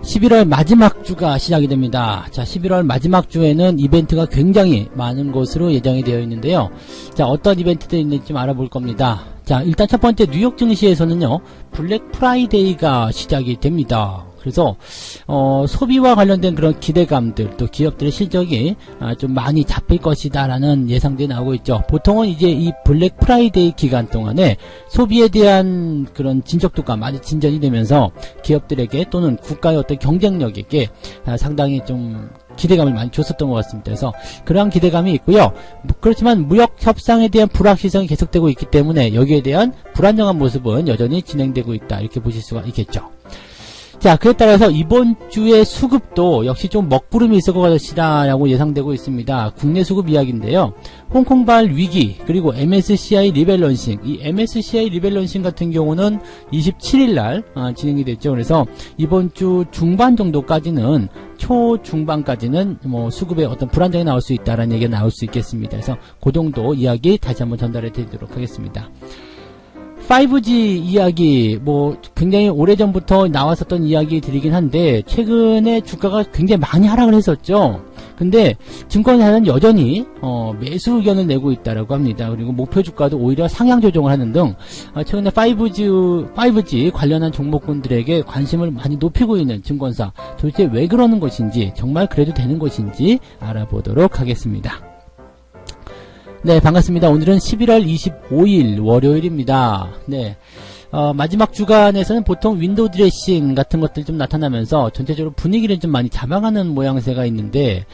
11월 마지막 주가 시작이 됩니다. 자, 11월 마지막 주에는 이벤트가 굉장히 많은 것으로 예정이 되어 있는데요. 자, 어떤 이벤트들이 있는지 좀 알아볼 겁니다. 자, 일단 첫 번째 뉴욕 증시에서는요, 블랙 프라이데이가 시작이 됩니다. 그래서 소비와 관련된 그런 기대감들, 또 기업들의 실적이 좀 많이 잡힐 것이다 라는 예상들이 나오고 있죠. 보통은 이제 이 블랙 프라이데이 기간 동안에 소비에 대한 그런 진척도가 많이 진전이 되면서 기업들에게 또는 국가의 어떤 경쟁력에게 상당히 좀 기대감을 많이 줬었던 것 같습니다. 그래서 그러한 기대감이 있고요. 그렇지만 무역 협상에 대한 불확실성이 계속되고 있기 때문에 여기에 대한 불안정한 모습은 여전히 진행되고 있다, 이렇게 보실 수가 있겠죠. 자, 그에 따라서 이번 주의 수급도 역시 좀 먹구름이 있을 것이다 라고 예상되고 있습니다. 국내 수급 이야기인데요. 홍콩발 위기, 그리고 MSCI 리밸런싱, 이 MSCI 리밸런싱 같은 경우는 27일날 진행이 됐죠. 그래서 이번 주 중반 정도까지는, 초중반까지는 뭐 수급에 어떤 불안정이 나올 수 있다라는 얘기가 나올 수 있겠습니다. 그래서 그 정도 이야기 다시 한번 전달해 드리도록 하겠습니다. 5G 이야기, 뭐 굉장히 오래전부터 나왔었던 이야기 드리긴 한데, 최근에 주가가 굉장히 많이 하락을 했었죠. 근데 증권사는 여전히 매수 의견을 내고 있다라고 합니다. 그리고 목표 주가도 오히려 상향 조정을 하는 등 최근에 5G 관련한 종목군들에게 관심을 많이 높이고 있는 증권사, 도대체 왜 그러는 것인지, 정말 그래도 되는 것인지 알아보도록 하겠습니다. 네, 반갑습니다. 오늘은 11월 25일 월요일입니다. 네, 마지막 주간에서는 보통 윈도우 드레싱 같은 것들 좀 나타나면서 전체적으로 분위기를 좀 많이 잡아가는 모양새가 있는데,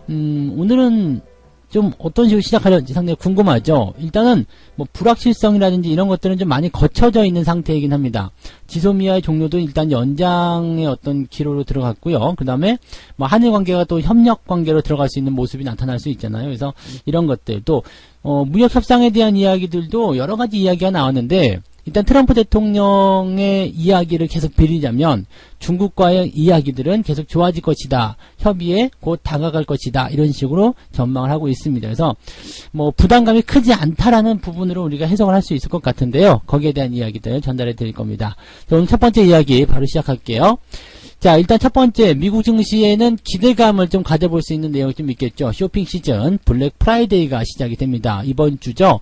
오늘은 좀 어떤 식으로 시작하려는지 상당히 궁금하죠. 일단은 뭐 불확실성이라든지 이런 것들은 좀 많이 거쳐져 있는 상태이긴 합니다. 지소미아의 종료도 일단 연장의 어떤 기로로 들어갔고요. 그 다음에 뭐 한일 관계가 또 협력 관계로 들어갈 수 있는 모습이 나타날 수 있잖아요. 그래서 이런 것들, 또 무역 협상에 대한 이야기들도 여러 가지 이야기가 나왔는데, 일단 트럼프 대통령의 이야기를 계속 빌리자면 중국과의 이야기들은 계속 좋아질 것이다, 협의에 곧 다가갈 것이다, 이런 식으로 전망을 하고 있습니다. 그래서 뭐 부담감이 크지 않다라는 부분으로 우리가 해석을 할 수 있을 것 같은데요. 거기에 대한 이야기들 전달해 드릴 겁니다. 자, 오늘 첫 번째 이야기 바로 시작할게요. 자, 일단 첫 번째, 미국 증시에는 기대감을 좀 가져볼 수 있는 내용이 좀 있겠죠. 쇼핑 시즌 블랙 프라이데이가 시작이 됩니다. 이번 주죠.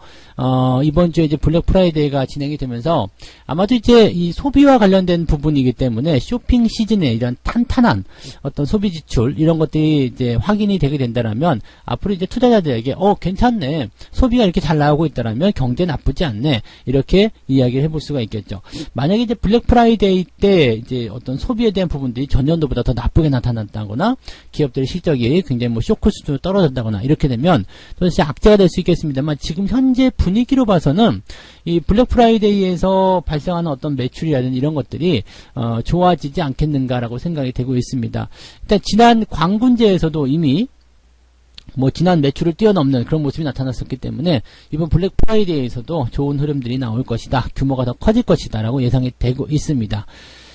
이번 주에 이제 블랙 프라이데이가 진행이 되면서 아마도 이제 이 소비와 관련된 부분이기 때문에 쇼핑 시즌에 이런 탄탄한 어떤 소비 지출, 이런 것들이 이제 확인이 되게 된다라면 앞으로 이제 투자자들에게 괜찮네, 소비가 이렇게 잘 나오고 있다라면 경제 나쁘지 않네, 이렇게 이야기를 해볼 수가 있겠죠. 만약에 이제 블랙 프라이데이 때 이제 어떤 소비에 대한 부분들이 전년도보다 더 나쁘게 나타났다거나 기업들의 실적이 굉장히 뭐 쇼크 수준으로 떨어졌다거나 이렇게 되면 도대체 악재가 될 수 있겠습니다만, 지금 현재 분위기로 봐서는 이 블랙 프라이데이에서 발생하는 어떤 매출이라든지 이런 것들이 좋아지지 않겠는가라고 생각이 되고 있습니다. 일단 지난 광군제에서도 이미 뭐 지난 매출을 뛰어넘는 그런 모습이 나타났었기 때문에 이번 블랙 프라이데이에서도 좋은 흐름들이 나올 것이다, 규모가 더 커질 것이다 라고 예상이 되고 있습니다.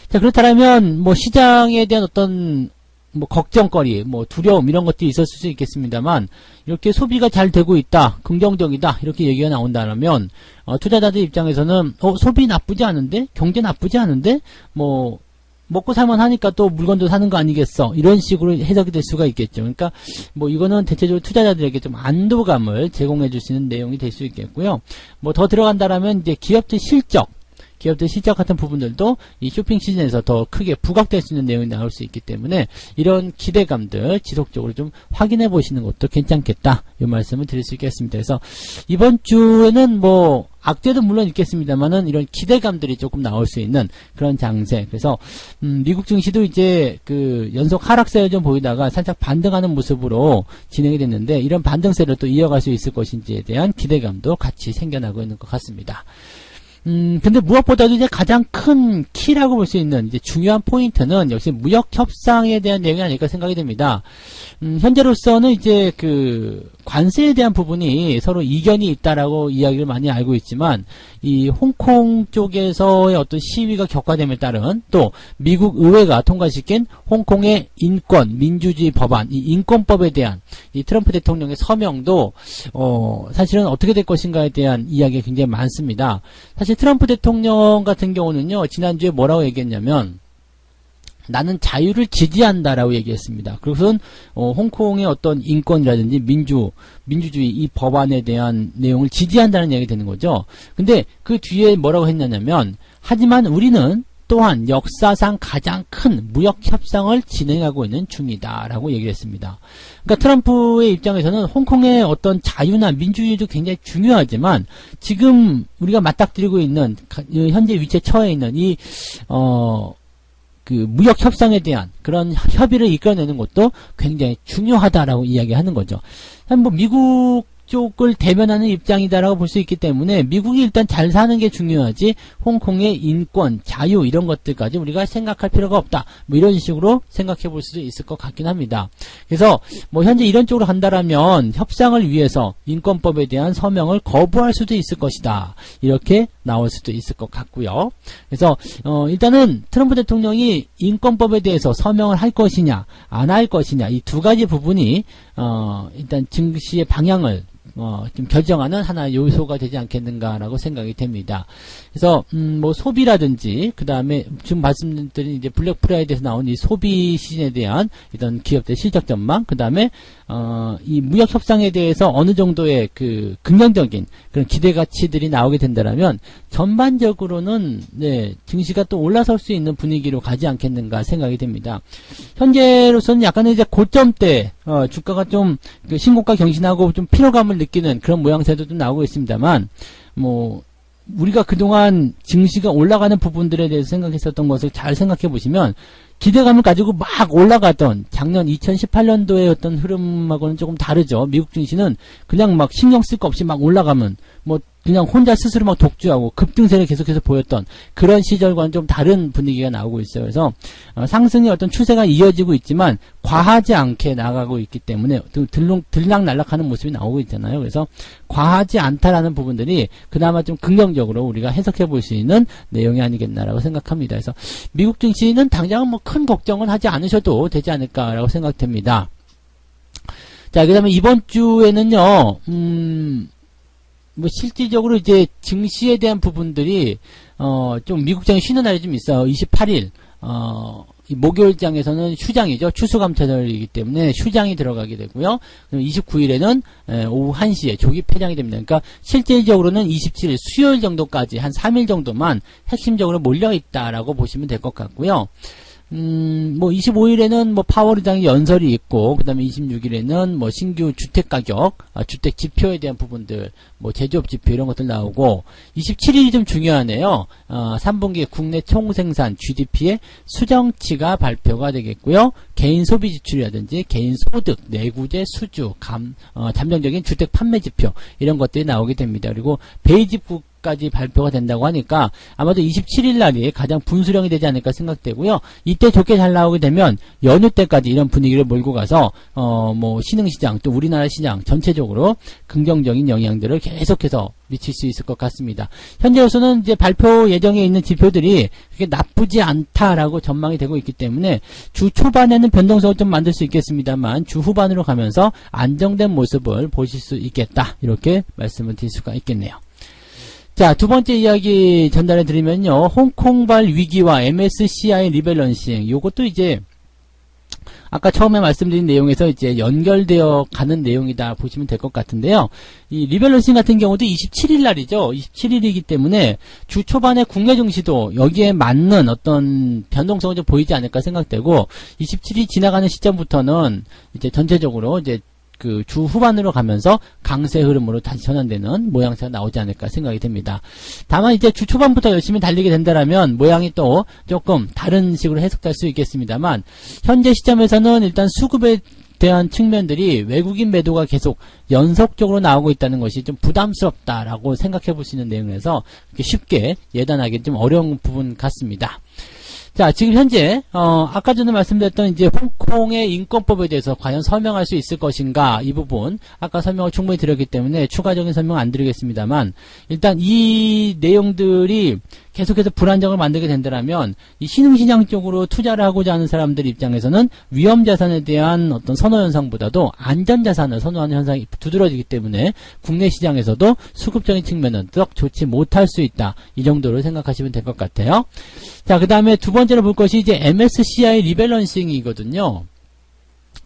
자, 그렇다면 뭐 시장에 대한 어떤 뭐 걱정거리, 뭐 두려움, 이런 것들이 있었을 수 있겠습니다만, 이렇게 소비가 잘 되고 있다, 긍정적이다, 이렇게 얘기가 나온다면 투자자들 입장에서는 소비 나쁘지 않은데, 경제 나쁘지 않은데, 뭐 먹고 살만 하니까 또 물건도 사는 거 아니겠어, 이런 식으로 해석이 될 수가 있겠죠. 그러니까 뭐 이거는 대체적으로 투자자들에게 좀 안도감을 제공해 줄 수 있는 내용이 될 수 있겠고요. 뭐 더 들어간다라면 이제 기업들 실적 같은 부분들도 이 쇼핑 시즌에서 더 크게 부각될 수 있는 내용이 나올 수 있기 때문에 이런 기대감들 지속적으로 좀 확인해 보시는 것도 괜찮겠다, 이 말씀을 드릴 수 있겠습니다. 그래서 이번 주에는 뭐 악재도 물론 있겠습니다만은 이런 기대감들이 조금 나올 수 있는 그런 장세. 그래서 미국 증시도 이제 그 연속 하락세를 좀 보이다가 살짝 반등하는 모습으로 진행이 됐는데, 이런 반등세를 또 이어갈 수 있을 것인지에 대한 기대감도 같이 생겨나고 있는 것 같습니다. 근데 무엇보다도 이제 가장 큰 키라고 볼 수 있는 이제 중요한 포인트는 역시 무역 협상에 대한 내용이 아닐까 생각이 됩니다. 현재로서는 이제 그 관세에 대한 부분이 서로 이견이 있다라고 이야기를 많이 알고 있지만, 이 홍콩 쪽에서의 어떤 시위가 격화됨에 따른, 또 미국 의회가 통과시킨 홍콩의 인권, 민주주의 법안, 이 인권법에 대한 이 트럼프 대통령의 서명도 사실은 어떻게 될 것인가에 대한 이야기가 굉장히 많습니다. 사실 트럼프 대통령 같은 경우는요, 지난주에 뭐라고 얘기했냐면, 나는 자유를 지지한다라고 얘기했습니다. 그것은 홍콩의 어떤 인권이라든지 민주주의 이 법안에 대한 내용을 지지한다는 얘기가 되는 거죠. 근데 그 뒤에 뭐라고 했냐면 하지만 우리는 또한 역사상 가장 큰 무역 협상을 진행하고 있는 중이다라고 얘기를 했습니다. 그러니까 트럼프의 입장에서는 홍콩의 어떤 자유나 민주주의도 굉장히 중요하지만 지금 우리가 맞닥뜨리고 있는 현재 위치에 처해 있는 이 그 무역 협상에 대한 그런 협의를 이끌어내는 것도 굉장히 중요하다라고 이야기하는 거죠. 뭐 미국 쪽을 대변하는 입장이다라고 볼 수 있기 때문에 미국이 일단 잘 사는 게 중요하지 홍콩의 인권, 자유 이런 것들까지 우리가 생각할 필요가 없다. 뭐 이런 식으로 생각해 볼 수도 있을 것 같긴 합니다. 그래서 뭐 현재 이런 쪽으로 간다라면 협상을 위해서 인권법에 대한 서명을 거부할 수도 있을 것이다. 이렇게 나올 수도 있을 것 같고요. 그래서 일단은 트럼프 대통령이 인권법에 대해서 서명을 할 것이냐 안 할 것이냐 이 두 가지 부분이 일단 증시의 방향을 좀 결정하는 하나의 요소가 되지 않겠는가라고 생각이 됩니다. 그래서 뭐 소비라든지 그 다음에 지금 말씀드린 이제 블랙 프라이드에서 나온 이 소비 시즌에 대한 이런 기업들 실적 전망, 그 다음에 이 무역 협상에 대해서 어느 정도의 그 긍정적인 그런 기대 가치들이 나오게 된다라면 전반적으로는 네, 증시가 또 올라설 수 있는 분위기로 가지 않겠는가 생각이 됩니다. 현재로서는 약간의 이제 고점대 주가가 좀 그 신고가 경신하고 좀 피로감을 느끼는 그런 모양새도 좀 나오고 있습니다만 뭐 우리가 그동안 증시가 올라가는 부분들에 대해서 생각했었던 것을 잘 생각해 보시면 기대감을 가지고 막 올라가던 작년 2018년도의 어떤 흐름하고는 조금 다르죠. 미국 증시는 그냥 막 신경 쓸 거 없이 막 올라가면 뭐 그냥 혼자 스스로 막 독주하고 급등세를 계속해서 보였던 그런 시절과는 좀 다른 분위기가 나오고 있어요. 그래서 상승의 어떤 추세가 이어지고 있지만 과하지 않게 나가고 있기 때문에 들락날락하는 모습이 나오고 있잖아요. 그래서 과하지 않다라는 부분들이 그나마 좀 긍정적으로 우리가 해석해 볼 수 있는 내용이 아니겠나라고 생각합니다. 그래서 미국 증시는 당장은 뭐 큰 걱정은 하지 않으셔도 되지 않을까라고 생각됩니다. 자, 그 다음에 이번 주에는요, 뭐 실질적으로 이제 증시에 대한 부분들이 좀 미국장이 쉬는 날이 좀 있어요. 28일 이 목요일장에서는 휴장이죠. 추수감사절이기 때문에 휴장이 들어가게 되고요. 29일에는 오후 1시에 조기 폐장이 됩니다. 그러니까 실질적으로는 27일 수요일 정도까지 한 3일 정도만 핵심적으로 몰려있다라고 보시면 될 것 같고요. 뭐 25일에는 뭐 파월 의장의 연설이 있고, 그 다음에 26일에는 뭐 신규 주택 가격, 주택 지표에 대한 부분들, 뭐 제조업 지표 이런 것들 나오고, 27일이 좀 중요하네요. 3분기 국내 총생산 GDP의 수정치가 발표가 되겠고요. 개인 소비 지출이라든지 개인 소득, 내구재 수주, 잠정적인 주택 판매 지표 이런 것들이 나오게 됩니다. 그리고 베이직국 까지 발표가 된다고 하니까 아마도 27일 날이 가장 분수령이 되지 않을까 생각되고요. 이때 좋게 잘 나오게 되면 연휴 때까지 이런 분위기를 몰고 가서 뭐 신흥시장 또 우리나라 시장 전체적으로 긍정적인 영향들을 계속해서 미칠 수 있을 것 같습니다. 현재로서는 이제 발표 예정에 있는 지표들이 그렇게 나쁘지 않다라고 전망이 되고 있기 때문에 주 초반에는 변동성을 좀 만들 수 있겠습니다만 주 후반으로 가면서 안정된 모습을 보실 수 있겠다. 이렇게 말씀을 드릴 수가 있겠네요. 자, 두 번째 이야기 전달해 드리면요. 홍콩발 위기와 MSCI 리밸런싱. 요것도 이제 아까 처음에 말씀드린 내용에서 이제 연결되어 가는 내용이다 보시면 될 것 같은데요. 이 리밸런싱 같은 경우도 27일 날이죠. 27일이기 때문에 주 초반에 국내 증시도 여기에 맞는 어떤 변동성을 좀 보이지 않을까 생각되고 27일 지나가는 시점부터는 이제 전체적으로 이제 그 주 후반으로 가면서 강세 흐름으로 다시 전환되는 모양새가 나오지 않을까 생각이 됩니다. 다만 이제 주 초반부터 열심히 달리게 된다라면 모양이 또 조금 다른 식으로 해석될 수 있겠습니다만 현재 시점에서는 일단 수급에 대한 측면들이 외국인 매도가 계속 연속적으로 나오고 있다는 것이 좀 부담스럽다라고 생각해 볼 수 있는 내용에서 쉽게 예단하기 좀 어려운 부분 같습니다. 자, 지금 현재 아까 전에 말씀드렸던 이제 홍콩의 인권법에 대해서 과연 설명할 수 있을 것인가 이 부분 아까 설명을 충분히 드렸기 때문에 추가적인 설명 안 드리겠습니다만 일단 이 내용들이 계속해서 불안정을 만들게 된다면 이 신흥시장 쪽으로 투자를 하고자 하는 사람들 입장에서는 위험자산에 대한 어떤 선호 현상보다도 안전자산을 선호하는 현상이 두드러지기 때문에 국내 시장에서도 수급적인 측면은 썩 좋지 못할 수 있다. 이 정도로 생각하시면 될 것 같아요. 자, 그 다음에 두 번째 번째로 볼 것이 이제 MSCI 리밸런싱이거든요.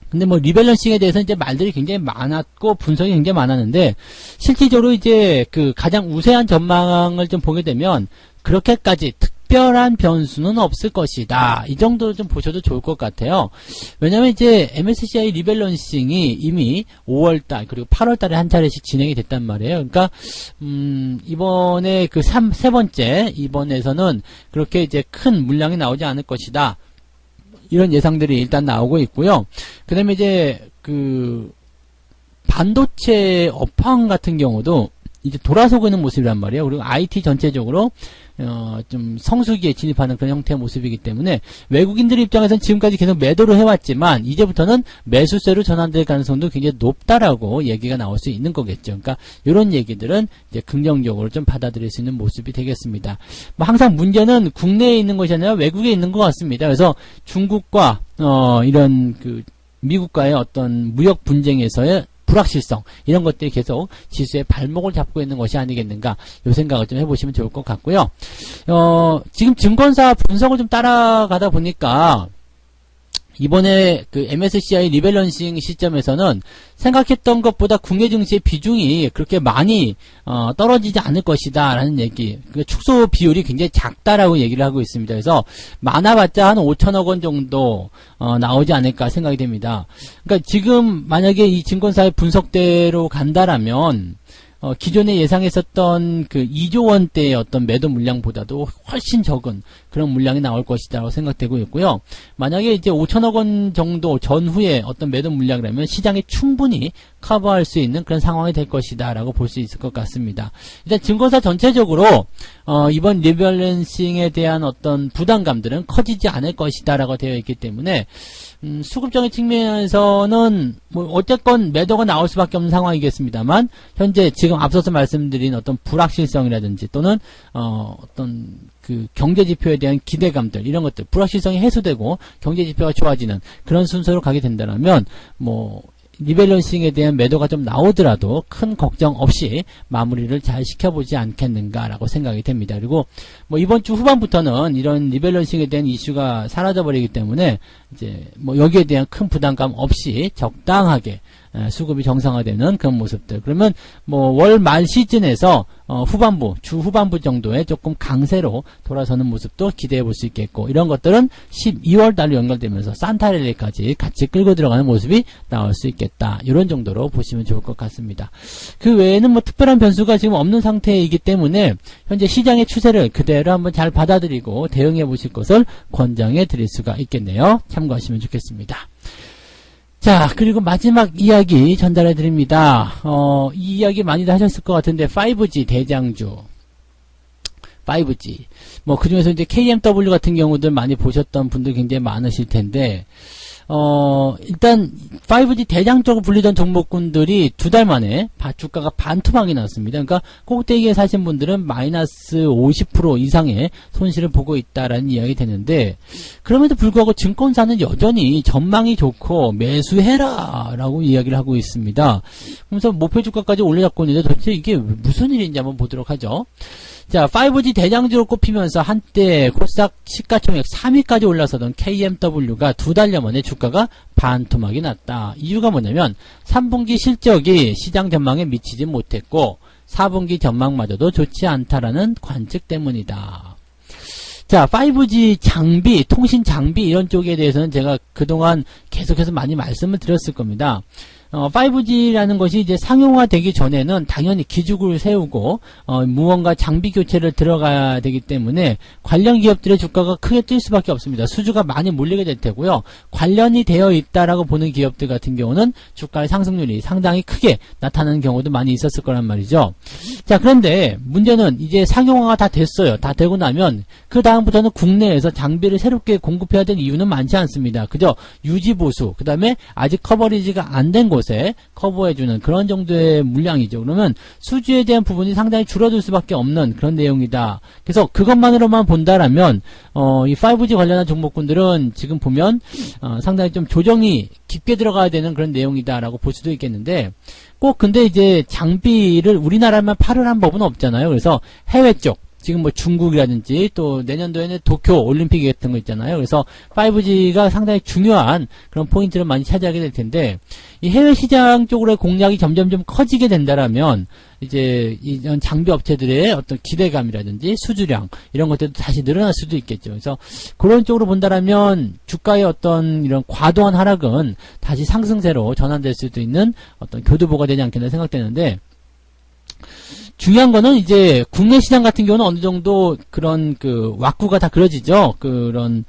근데 뭐 리밸런싱에 대해서 이제 말들이 굉장히 많았고 분석이 굉장히 많았는데 실질적으로 이제 그 가장 우세한 전망을 좀 보게 되면 그렇게까지 특별한 변수는 없을 것이다. 이 정도로 좀 보셔도 좋을 것 같아요. 왜냐면 이제 MSCI 리밸런싱이 이미 5월달 그리고 8월달에 한 차례씩 진행이 됐단 말이에요. 그러니까 이번에 그 세 번째 이번에서는 그렇게 이제 큰 물량이 나오지 않을 것이다. 이런 예상들이 일단 나오고 있고요. 그 다음에 이제 그 반도체 업황 같은 경우도 이제 돌아서고 있는 모습이란 말이에요. 그리고 IT 전체적으로 좀 성수기에 진입하는 그런 형태의 모습이기 때문에 외국인들 입장에서는 지금까지 계속 매도를 해왔지만 이제부터는 매수세로 전환될 가능성도 굉장히 높다라고 얘기가 나올 수 있는 거겠죠. 그러니까 이런 얘기들은 이제 긍정적으로 좀 받아들일 수 있는 모습이 되겠습니다. 뭐 항상 문제는 국내에 있는 것이 아니라 외국에 있는 것 같습니다. 그래서 중국과 이런 그 미국과의 어떤 무역 분쟁에서의 불확실성 이런 것들이 계속 지수의 발목을 잡고 있는 것이 아니겠는가 이 생각을 좀 해보시면 좋을 것 같고요. 지금 증권사 분석을 좀 따라가다 보니까 이번에 그 MSCI 리밸런싱 시점에서는 생각했던 것보다 국내 증시의 비중이 그렇게 많이 떨어지지 않을 것이다 라는 얘기, 그 축소 비율이 굉장히 작다라고 얘기를 하고 있습니다. 그래서 많아봤자 한 5천억 원 정도 나오지 않을까 생각이 됩니다. 그러니까 지금 만약에 이 증권사의 분석대로 간다라면 기존에 예상했었던 그 2조 원대의 어떤 매도 물량보다도 훨씬 적은 그런 물량이 나올 것이라고 생각되고 있고요. 만약에 이제 5천억 원 정도 전후에 어떤 매도 물량이라면 시장이 충분히 커버할 수 있는 그런 상황이 될 것이다 라고 볼 수 있을 것 같습니다. 일단 증권사 전체적으로 이번 리밸런싱에 대한 어떤 부담감들은 커지지 않을 것이다 라고 되어 있기 때문에 수급적인 측면에서는 뭐 어쨌건 매도가 나올 수밖에 없는 상황이겠습니다만 현재 지금 앞서서 말씀드린 어떤 불확실성이라든지 또는 어떤 그 경제지표에 대한 기대감들 이런 것들 불확실성이 해소되고 경제지표가 좋아지는 그런 순서로 가게 된다면 뭐 리밸런싱에 대한 매도가 좀 나오더라도 큰 걱정 없이 마무리를 잘 시켜보지 않겠는가라고 생각이 됩니다. 그리고 뭐 이번 주 후반부터는 이런 리밸런싱에 대한 이슈가 사라져버리기 때문에 이제 뭐 여기에 대한 큰 부담감 없이 적당하게 수급이 정상화되는 그런 모습들. 그러면 뭐 월 말 시즌에서 주 후반부 정도에 조금 강세로 돌아서는 모습도 기대해 볼 수 있겠고 이런 것들은 12월 달로 연결되면서 산타랠리까지 같이 끌고 들어가는 모습이 나올 수 있겠다. 이런 정도로 보시면 좋을 것 같습니다. 그 외에는 뭐 특별한 변수가 지금 없는 상태이기 때문에 현재 시장의 추세를 그대로 한번 잘 받아들이고 대응해 보실 것을 권장해 드릴 수가 있겠네요. 참고하시면 좋겠습니다. 자, 그리고 마지막 이야기 전달해 드립니다. 이 이야기 많이들 하셨을 것 같은데 5G 대장주 5G 뭐 그중에서 이제 KMW 같은 경우들 많이 보셨던 분들 굉장히 많으실 텐데 일단 5G 대장적으로 불리던 종목군들이 2달 만에 주가가 반토막이 났습니다. 그러니까 꼭대기에 사신 분들은 마이너스 50% 이상의 손실을 보고 있다라는 이야기 되는데 그럼에도 불구하고 증권사는 여전히 전망이 좋고 매수해라 라고 이야기를 하고 있습니다. 그래서 목표 주가까지 올려잡고 있는데 도대체 이게 무슨 일인지 한번 보도록 하죠. 자, 5G 대장주로 꼽히면서 한때 코스닥 시가총액 3위까지 올라서던 KMW가 2달여 만에 주가가 반토막이 났다. 이유가 뭐냐면 3분기 실적이 시장 전망에 미치지 못했고 4분기 전망마저도 좋지 않다라는 관측 때문이다. 자, 5G 장비, 통신 장비 이런 쪽에 대해서는 제가 그동안 계속해서 많이 말씀을 드렸을 겁니다. 5G라는 것이 이제 상용화되기 전에는 당연히 기죽을 세우고 무언가 장비 교체를 들어가야 되기 때문에 관련 기업들의 주가가 크게 뛸 수밖에 없습니다. 수주가 많이 몰리게 될 테고요. 관련이 되어 있다라고 보는 기업들 같은 경우는 주가의 상승률이 상당히 크게 나타나는 경우도 많이 있었을 거란 말이죠. 자, 그런데 문제는 이제 상용화가 다 됐어요. 다 되고 나면 그 다음부터는 국내에서 장비를 새롭게 공급해야 될 이유는 많지 않습니다. 그저 유지보수, 그 다음에 아직 커버리지가 안 된 곳에 커버해주는 그런 정도의 물량이죠. 그러면 수주에 대한 부분이 상당히 줄어들 수밖에 없는 그런 내용이다. 그래서 그것만으로만 본다라면 이 5G 관련한 종목군들은 지금 보면 상당히 좀 조정이 깊게 들어가야 되는 그런 내용이다라고 볼 수도 있겠는데 꼭 근데 이제 장비를 우리나라만 팔으란 법은 없잖아요. 그래서 해외 쪽 지금 뭐 중국이라든지 또 내년도에는 도쿄 올림픽 같은 거 있잖아요. 그래서 5G가 상당히 중요한 그런 포인트를 많이 차지하게 될 텐데, 이 해외 시장 쪽으로의 공략이 점점 좀 커지게 된다라면 이제 이런 장비 업체들의 어떤 기대감이라든지 수주량 이런 것들도 다시 늘어날 수도 있겠죠. 그래서 그런 쪽으로 본다라면 주가의 어떤 이런 과도한 하락은 다시 상승세로 전환될 수도 있는 어떤 교두보가 되지 않겠나 생각되는데, 중요한 거는 이제 국내 시장 같은 경우는 어느 정도 그런 그 왁구가 다 그려지죠. 그런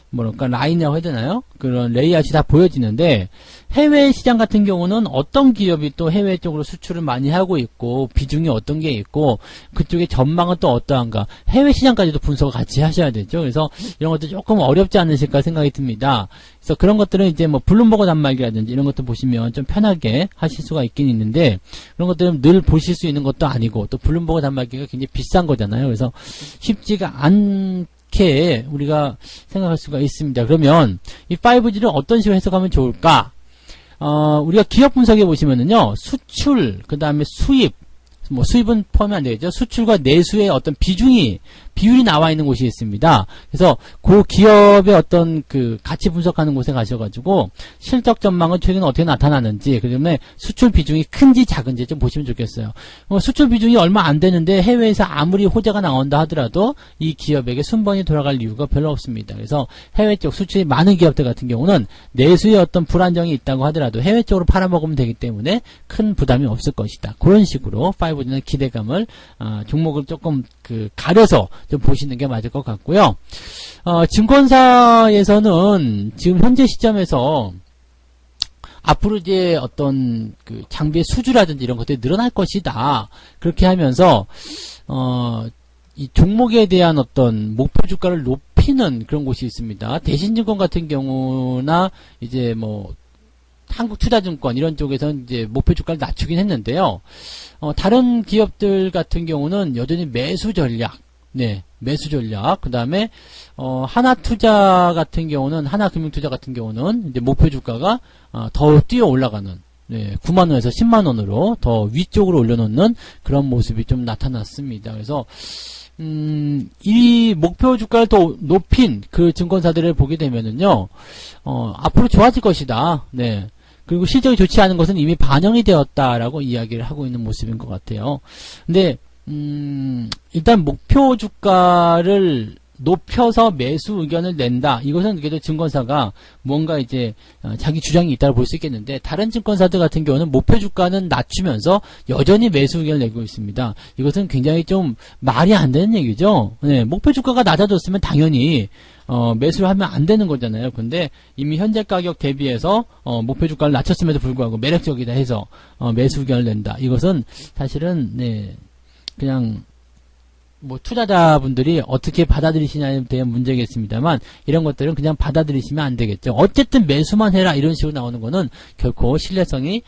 뭐랄까 라인이라고 해야 되나요? 그런 레이아웃이 다 보여지는데, 해외 시장 같은 경우는 어떤 기업이 또 해외 쪽으로 수출을 많이 하고 있고 비중이 어떤 게 있고 그쪽의 전망은 또 어떠한가, 해외 시장까지도 분석을 같이 하셔야 되죠. 그래서 이런 것도 조금 어렵지 않으실까 생각이 듭니다. 그래서 그런 것들은 이제 뭐 블룸버그 단말기라든지 이런 것도 보시면 좀 편하게 하실 수가 있긴 있는데, 그런 것들은 늘 보실 수 있는 것도 아니고 또 블룸버그 단말기가 굉장히 비싼 거잖아요. 그래서 쉽지가 않게 우리가 생각할 수가 있습니다. 그러면 이 5G를 어떤 식으로 해석하면 좋을까? 우리가 기업 분석해 보시면은요, 수출, 그 다음에 수입, 뭐 수입은 포함이 안 되겠죠. 수출과 내수의 어떤 비율이 나와 있는 곳이 있습니다. 그래서 그 기업의 어떤 그 가치 분석하는 곳에 가셔가지고 실적 전망은 최근에 어떻게 나타나는지, 그 다음에 수출 비중이 큰지 작은지 좀 보시면 좋겠어요. 수출 비중이 얼마 안 되는데 해외에서 아무리 호재가 나온다 하더라도 이 기업에게 순번이 돌아갈 이유가 별로 없습니다. 그래서 해외 쪽 수출이 많은 기업들 같은 경우는 내수에 어떤 불안정이 있다고 하더라도 해외 쪽으로 팔아먹으면 되기 때문에 큰 부담이 없을 것이다. 그런 식으로 5G는 기대감을 종목을 조금 그 가려서 좀 보시는 게 맞을 것 같고요. 증권사에서는 지금 현재 시점에서 앞으로 이제 어떤 그 장비의 수주라든지 이런 것들이 늘어날 것이다. 그렇게 하면서 이 종목에 대한 어떤 목표 주가를 높이는 그런 곳이 있습니다. 대신증권 같은 경우나 이제 뭐 한국투자증권 이런 쪽에서는 이제 목표 주가를 낮추긴 했는데요. 다른 기업들 같은 경우는 여전히 매수 전략, 매수 전략. 그 다음에 하나투자 같은 경우는, 하나금융투자 같은 경우는 이제 목표 주가가 더 뛰어 올라가는, 9만 원에서 10만 원으로 더 위쪽으로 올려놓는 그런 모습이 좀 나타났습니다. 그래서 이 목표 주가를 더 높인 그 증권사들을 보게 되면은요, 앞으로 좋아질 것이다. 그리고 실적이 좋지 않은 것은 이미 반영이 되었다라고 이야기를 하고 있는 모습인 것 같아요. 근데 일단 목표 주가를 높여서 매수 의견을 낸다. 이것은 그래도 증권사가 뭔가 이제 자기 주장이 있다고 볼 수 있겠는데, 다른 증권사들 같은 경우는 목표 주가는 낮추면서 여전히 매수 의견을 내고 있습니다. 이것은 굉장히 좀 말이 안 되는 얘기죠. 목표 주가가 낮아졌으면 당연히 매수를 하면 안 되는 거잖아요. 근데 이미 현재 가격 대비해서 목표 주가를 낮췄음에도 불구하고 매력적이다 해서 매수 의견을 낸다. 이것은 사실은 그냥 뭐 투자자분들이 어떻게 받아들이시냐에 대한 문제겠습니다만, 이런 것들은 그냥 받아들이시면 안 되겠죠. 어쨌든 매수만 해라 이런 식으로 나오는 거는 결코 신뢰성이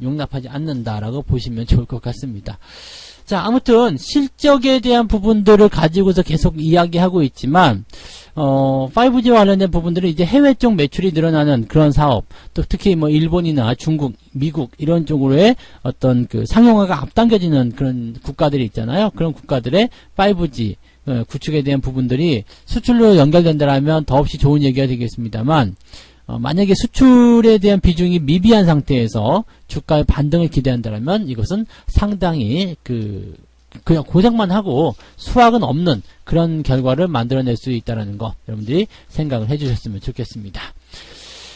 용납하지 않는다라고 보시면 좋을 것 같습니다. 자, 아무튼 실적에 대한 부분들을 가지고서 계속 이야기하고 있지만 5G와 관련된 부분들은 이제 해외 쪽 매출이 늘어나는 그런 사업, 또 특히 뭐 일본이나 중국, 미국 이런 쪽으로의 어떤 그 상용화가 앞당겨지는 그런 국가들이 있잖아요. 그런 국가들의 5G 구축에 대한 부분들이 수출로 연결된다면 더없이 좋은 얘기가 되겠습니다만, 만약에 수출에 대한 비중이 미비한 상태에서 주가의 반등을 기대한다면 이것은 상당히 그냥 고생만 하고 수확은 없는 그런 결과를 만들어낼 수 있다는 거 여러분들이 생각을 해주셨으면 좋겠습니다.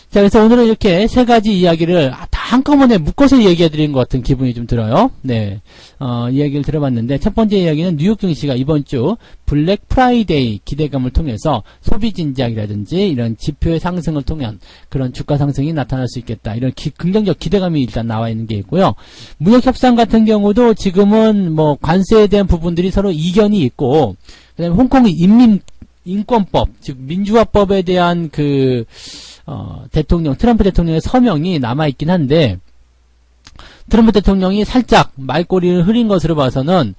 자, 그래서 오늘은 이렇게 세 가지 이야기를 다 한꺼번에 묶어서 얘기해드린 것 같은 기분이 좀 들어요. 이야기를 들어봤는데, 첫 번째 이야기는 뉴욕 증시가 이번 주 블랙 프라이데이 기대감을 통해서 소비 진지학이라든지 이런 지표의 상승을 통한 그런 주가 상승이 나타날 수 있겠다. 이런 긍정적 기대감이 일단 나와 있는 게 있고요. 무역 협상 같은 경우도 지금은 뭐 관세에 대한 부분들이 서로 이견이 있고, 그다음에 홍콩의 인권법, 즉 민주화법에 대한 트럼프 대통령의 서명이 남아있긴 한데, 트럼프 대통령이 살짝 말꼬리를 흐린 것으로 봐서는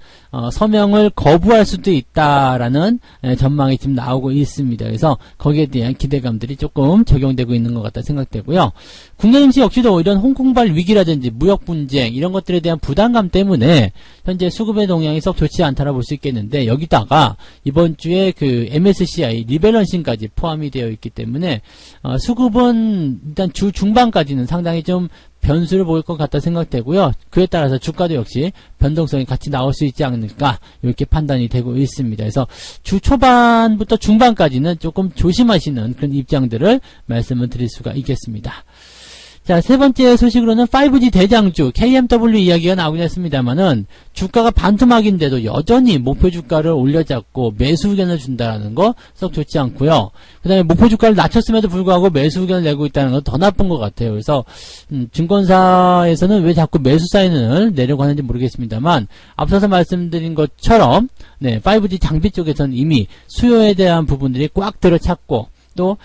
서명을 거부할 수도 있다라는 전망이 지금 나오고 있습니다. 그래서 거기에 대한 기대감들이 조금 적용되고 있는 것 같다 생각되고요. 국내 증시 역시도 이런 홍콩발 위기라든지 무역 분쟁 이런 것들에 대한 부담감 때문에 현재 수급의 동향이 썩 좋지 않다라 볼 수 있겠는데, 여기다가 이번 주에 그 MSCI 리밸런싱까지 포함이 되어 있기 때문에 수급은 일단 주 중반까지는 상당히 좀 변수를 보일 것 같다 생각되고요. 그에 따라서 주가도 역시 변동성이 같이 나올 수 있지 않을까 이렇게 판단이 되고 있습니다. 그래서 주 초반부터 중반까지는 조금 조심하시는 그런 입장들을 말씀을 드릴 수가 있겠습니다. 자, 세 번째 소식으로는 5G 대장주 KMW 이야기가 나오긴 했습니다만은 주가가 반토막인데도 여전히 목표 주가를 올려잡고 매수 의견을 준다는 거 썩 좋지 않고요. 그 다음에 목표 주가를 낮췄음에도 불구하고 매수 의견을 내고 있다는 건 더 나쁜 것 같아요. 그래서 증권사에서는 왜 자꾸 매수 사인을 내려고 하는지 모르겠습니다만, 앞서서 말씀드린 것처럼 5G 장비 쪽에서는 이미 수요에 대한 부분들이 꽉 들어찼고, 또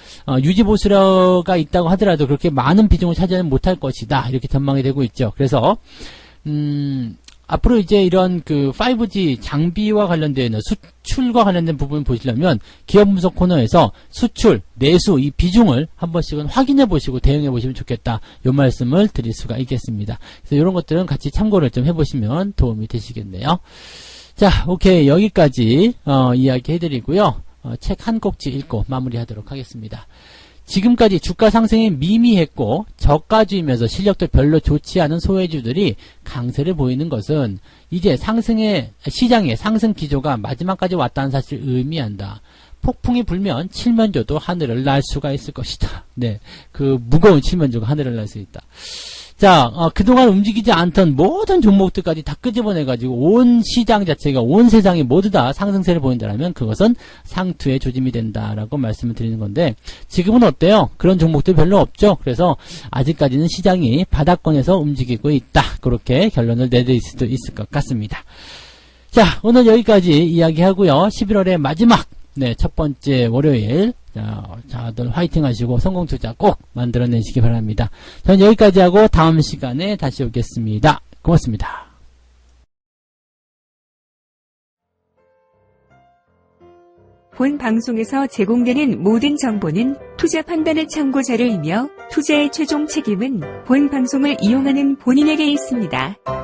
유지보수가 있다고 하더라도 그렇게 많은 비중을 차지하지 못할 것이다 이렇게 전망이 되고 있죠. 그래서 앞으로 이제 이런 그 5G 장비와 관련되어 있는 수출과 관련된 부분을 보시려면 기업 분석 코너에서 수출, 내수 이 비중을 한 번씩은 확인해 보시고 대응해 보시면 좋겠다 이 말씀을 드릴 수가 있겠습니다. 그래서 이런 것들은 같이 참고를 좀 해보시면 도움이 되시겠네요. 자, 오케이, 여기까지 이야기 해드리고요. 책 한 꼭지 읽고 마무리하도록 하겠습니다. 지금까지 주가 상승이 미미했고 저가주이면서 실력도 별로 좋지 않은 소외주들이 강세를 보이는 것은 이제 시장의 상승 기조가 마지막까지 왔다는 사실을 의미한다. 폭풍이 불면 칠면조도 하늘을 날 수가 있을 것이다. 네, 그 무거운 칠면조가 하늘을 날 수 있다. 자, 그동안 움직이지 않던 모든 종목들까지 다 끄집어내가지고 온 시장 자체가, 온 세상이 모두 다 상승세를 보인다라면 그것은 상투의 조짐이 된다라고 말씀을 드리는 건데, 지금은 어때요? 그런 종목들 별로 없죠? 그래서 아직까지는 시장이 바닥권에서 움직이고 있다. 그렇게 결론을 내릴 수도 있을 것 같습니다. 자, 오늘 여기까지 이야기하고요. 11월의 마지막, 첫 번째 월요일, 다들 화이팅 하시고 성공 투자 꼭 만들어내시기 바랍니다. 저는 여기까지 하고 다음 시간에 다시 오겠습니다. 고맙습니다. 본 방송에서 제공되는 모든 정보는 투자 판단의 참고 자료이며 투자의 최종 책임은 본 방송을 이용하는 본인에게 있습니다.